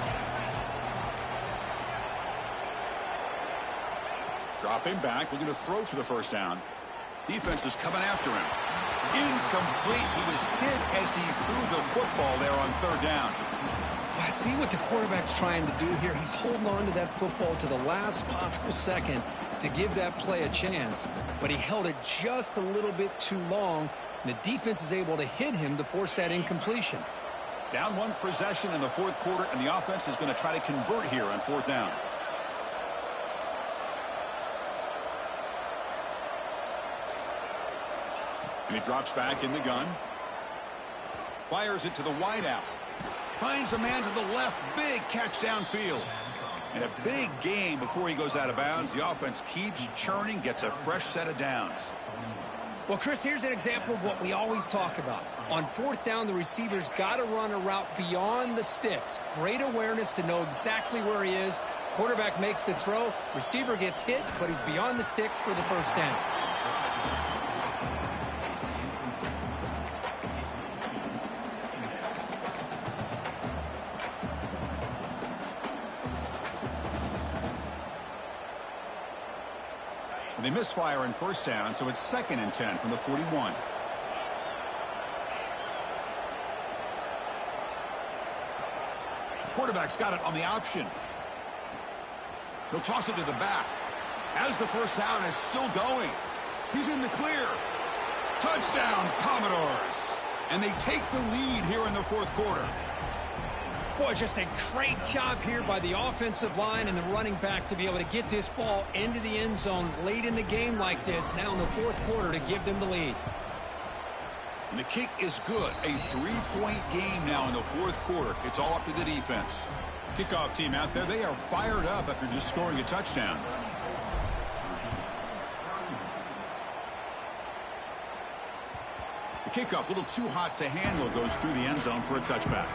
Dropping back, looking to throw for the first down. Defense is coming after him. Incomplete. He was hit as he threw the football there on third down. I see what the quarterback's trying to do here. He's holding on to that football to the last possible second to give that play a chance. But he held it just a little bit too long. The defense is able to hit him to force that incompletion. Down one possession in the fourth quarter, and the offense is going to try to convert here on fourth down. And he drops back in the gun. Fires it to the wideout. Finds a man to the left. Big catch downfield. And a big gain before he goes out of bounds. The offense keeps churning, gets a fresh set of downs. Well, Chris, here's an example of what we always talk about. On fourth down, the receiver's got to run a route beyond the sticks. Great awareness to know exactly where he is. Quarterback makes the throw. Receiver gets hit, but he's beyond the sticks for the first down. They misfire in first down, so it's 2nd and 10 from the 41. Quarterback's got it on the option. He'll toss it to the back. As the first down is still going. He's in the clear. Touchdown, Commodores. And they take the lead here in the fourth quarter. Boy, just a great job here by the offensive line and the running back to be able to get this ball into the end zone late in the game like this, now in the fourth quarter, to give them the lead. And the kick is good. A 3-point game now in the fourth quarter. It's all up to the defense. Kickoff team out there, they are fired up after just scoring a touchdown. The kickoff, a little too hot to handle, goes through the end zone for a touchback.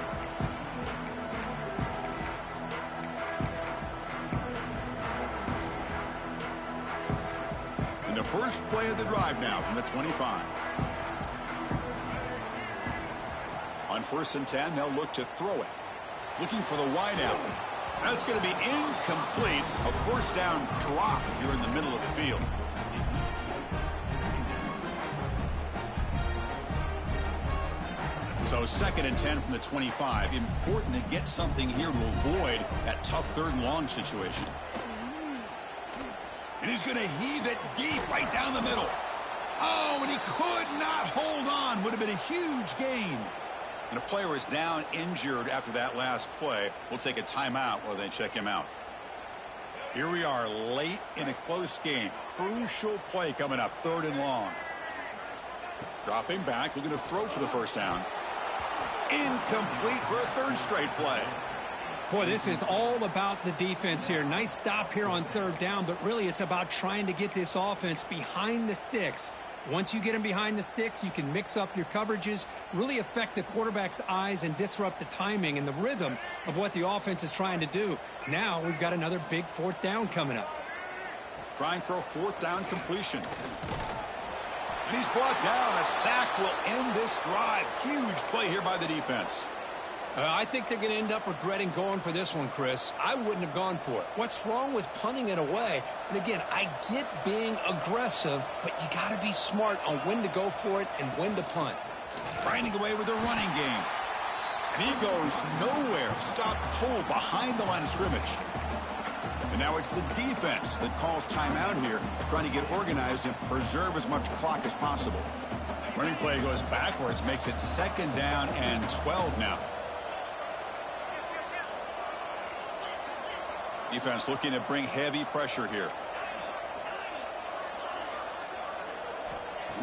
And the first play of the drive now from the 25. On 1st and 10, they'll look to throw it. Looking for the wideout. That's going to be incomplete. A first down drop here in the middle of the field. So 2nd and 10 from the 25. Important to get something here to avoid that tough 3rd and long situation. And he's going to heave it deep right down the middle. Oh, and he could not hold on. Would have been a huge gain. And a player is down injured after that last play. We'll take a timeout while they check him out. Here we are late in a close game. Crucial play coming up, 3rd and long. Dropping back, looking to throw for the first down. Incomplete for a 3rd straight play. Boy, this is all about the defense here. Nice stop here on 3rd down, but really it's about trying to get this offense behind the sticks. Once you get them behind the sticks, you can mix up your coverages, really affect the quarterback's eyes and disrupt the timing and the rhythm of what the offense is trying to do. Now we've got another big 4th down coming up. Trying for a 4th down completion. And he's brought down. A sack will end this drive. Huge play here by the defense. I think they're going to end up regretting going for this one, Chris. I wouldn't have gone for it. What's wrong with punting it away? And again, I get being aggressive, but you got to be smart on when to go for it and when to punt. Grinding away with a running game. And he goes nowhere. Stopped cold behind the line of scrimmage. And now it's the defense that calls timeout here, trying to get organized and preserve as much clock as possible. Running play goes backwards, makes it 2nd down and 12 now. Defense looking to bring heavy pressure here.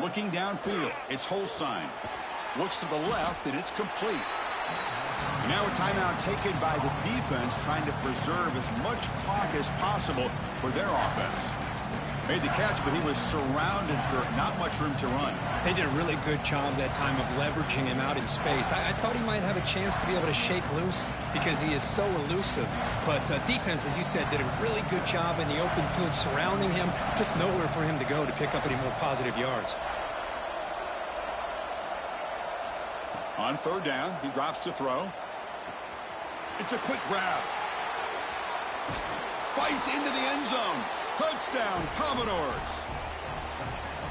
Looking downfield, it's Holstein. Looks to the left, and it's complete. And now a timeout taken by the defense, trying to preserve as much clock as possible for their offense. Made the catch, but he was surrounded, Kirk. Not much room to run. They did a really good job that time of leveraging him out in space. I thought he might have a chance to be able to shake loose because he is so elusive. But defense, as you said, did a really good job in the open field surrounding him. Just nowhere for him to go to pick up any more positive yards. On 3rd down, he drops to throw. It's a quick grab. Fights into the end zone. Touchdown, Commodores.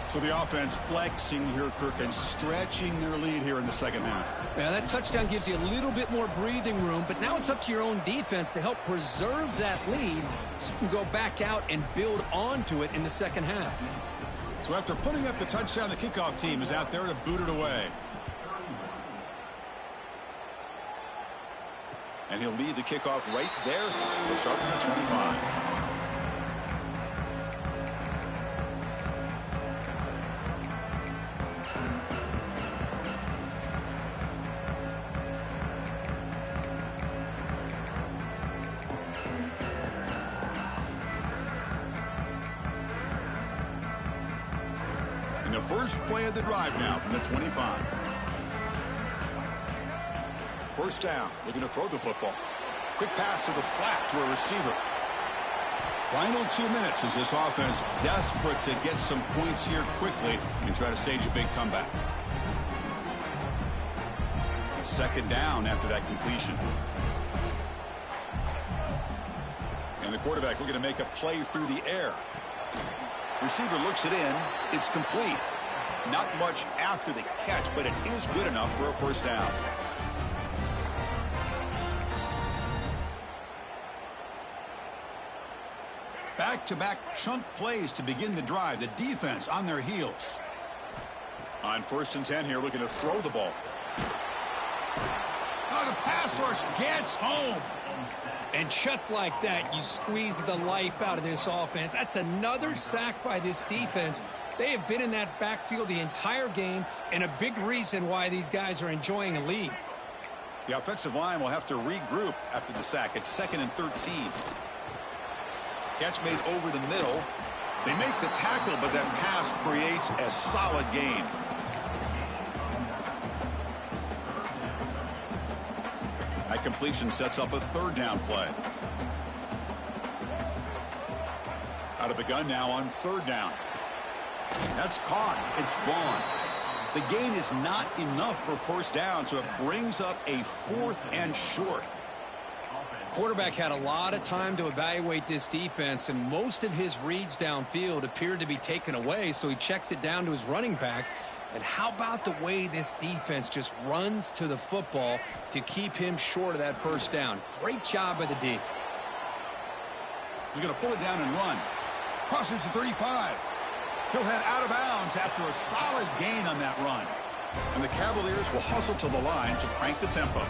So the offense flexing here, Kirk, and stretching their lead here in the 2nd half. Yeah, that touchdown gives you a little bit more breathing room, but now it's up to your own defense to help preserve that lead so you can go back out and build onto it in the 2nd half. So after putting up the touchdown, the kickoff team is out there to boot it away. And he'll lead the kickoff right there. We'll start from the 25. First play of the drive now from the 25. First down, looking to throw the football. Quick pass to the flat to a receiver. Final 2 minutes as this offense desperate to get some points here quickly and try to stage a big comeback. Second down after that completion. And the quarterback looking to make a play through the air. Receiver looks it in. It's complete. Not much after the catch, but it is good enough for a first down. Back-to-back chunk plays to begin the drive. The defense on their heels. On 1st and 10 here, looking to throw the ball. Oh, the pass rush gets home. And just like that, you squeeze the life out of this offense. That's another sack by this defense. They have been in that backfield the entire game, and a big reason why these guys are enjoying a lead. The offensive line will have to regroup after the sack. It's 2nd and 13. Catch made over the middle. They make the tackle, but that pass creates a solid gain. That completion sets up a 3rd down play. Out of the gun now on 3rd down. That's caught. It's Vaughn. The gain is not enough for first down, so it brings up a 4th and short. Quarterback had a lot of time to evaluate this defense, and most of his reads downfield appeared to be taken away, so he checks it down to his running back. And how about the way this defense just runs to the football to keep him short of that first down? Great job by the D. He's going to pull it down and run. Crosses the 35. He'll head out of bounds after a solid gain on that run. And the Cavaliers will hustle to the line to crank the tempo.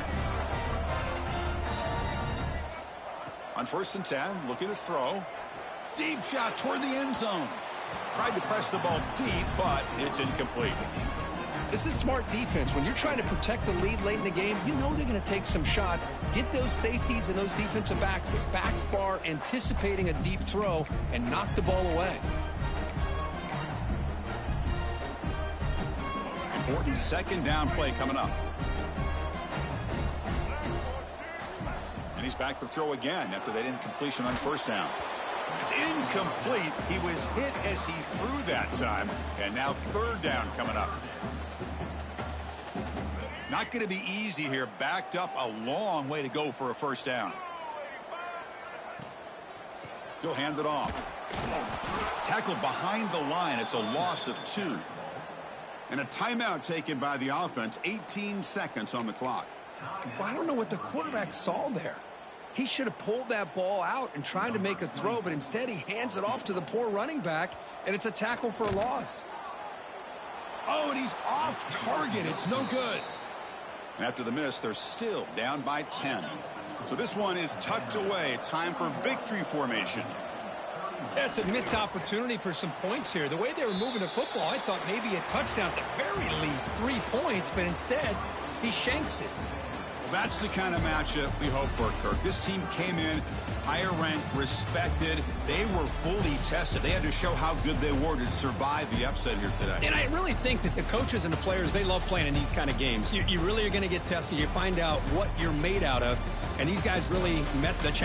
On 1st and 10, looking to throw. Deep shot toward the end zone. Tried to press the ball deep, but it's incomplete. This is smart defense. When you're trying to protect the lead late in the game, you know they're going to take some shots. Get those safeties and those defensive backs back far, anticipating a deep throw, and knock the ball away. Important 2nd down play coming up. And he's back to throw again after that incompletion on 1st down. It's incomplete. He was hit as he threw that time. And now 3rd down coming up. Not going to be easy here. Backed up a long way to go for a first down. He'll hand it off. Tackled behind the line. It's a loss of 2. And a timeout taken by the offense. 18 seconds on the clock. Well, I don't know what the quarterback saw there. He should have pulled that ball out and tried to make a throw, but instead he hands it off to the poor running back, and it's a tackle for a loss. Oh, and he's off target. It's no good. And after the miss, they're still down by 10. So this one is tucked away. Time for victory formation. That's a missed opportunity for some points here. The way they were moving the football, I thought maybe a touchdown, at the very least 3 points, but instead he shanks it. Well, that's the kind of matchup we hope for, Kirk. This team came in higher ranked, respected. They were fully tested. They had to show how good they were to survive the upset here today. And I really think that the coaches and the players, they love playing in these kind of games. You really are going to get tested. You find out what you're made out of, and these guys really met the challenge.